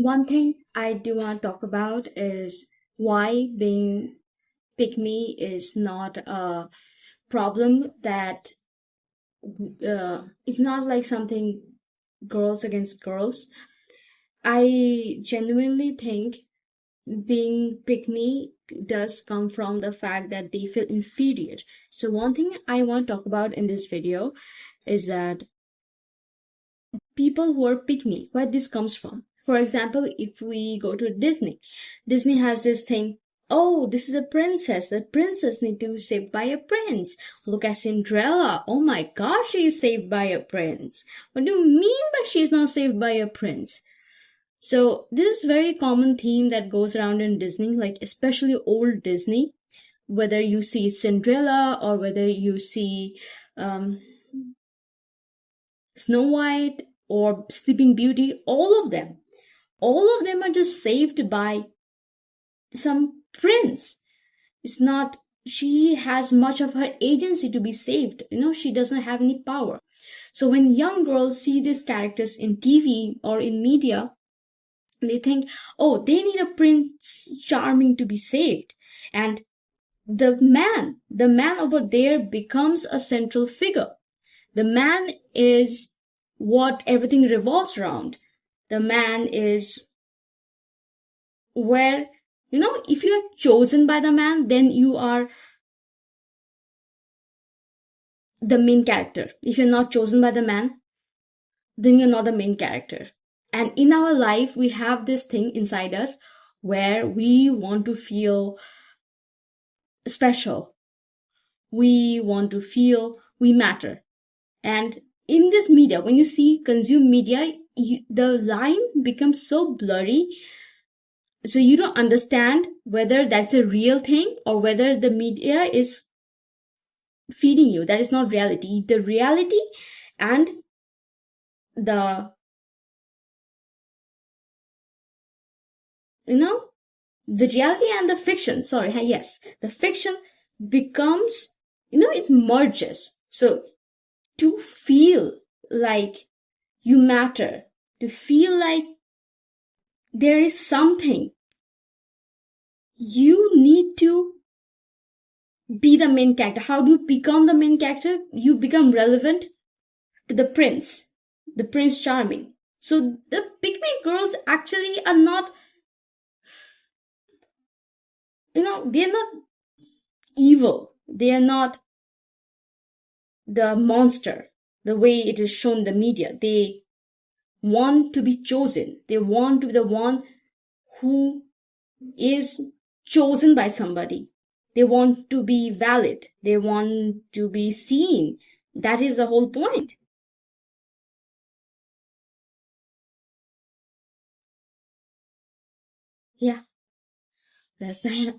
One thing I do want to talk about is why being pick me is not a problem that it's not like something girls against girls. I genuinely think being pick me does come from the fact that they feel inferior. So, one thing I want to talk about in this video is that people who are pick me, where this comes from. For example, if we go to Disney, Disney has this thing. Oh, this is a princess. The princess need to be saved by a prince. Look at Cinderella. Oh my gosh, she is saved by a prince. What do you mean by she's not saved by a prince? So this is very common theme that goes around in Disney, like especially old Disney. Whether you see Cinderella or whether you see Snow White or Sleeping Beauty, all of them are just saved by some prince. It's not, she has much of her agency to be saved. She doesn't have any power. So when young girls see these characters in TV or in media, they think, oh, they need a Prince Charming to be saved. And the man over there becomes a central figure. The man is what everything revolves around. The man is where, if you are chosen by the man, then you are the main character. If you're not chosen by the man, then you're not the main character. And in our life, we have this thing inside us where we want to feel special. We want to feel we matter. And in this media, when you consume media, the line becomes so blurry. So you don't understand whether that's a real thing or whether the media is feeding you. That is not reality. The reality and the reality and the fiction, the fiction becomes, it merges. So to feel like you matter, to feel like there is something, you need to be the main character. How do you become the main character? You become relevant to the Prince Charming. So the pygmy girls actually are not, they're not evil. They are not the monster, the way it is shown in the media. They want to be chosen. They want to be the one who is chosen by somebody. They want to be valid. They want to be seen. That is the whole point. Yeah, that's that.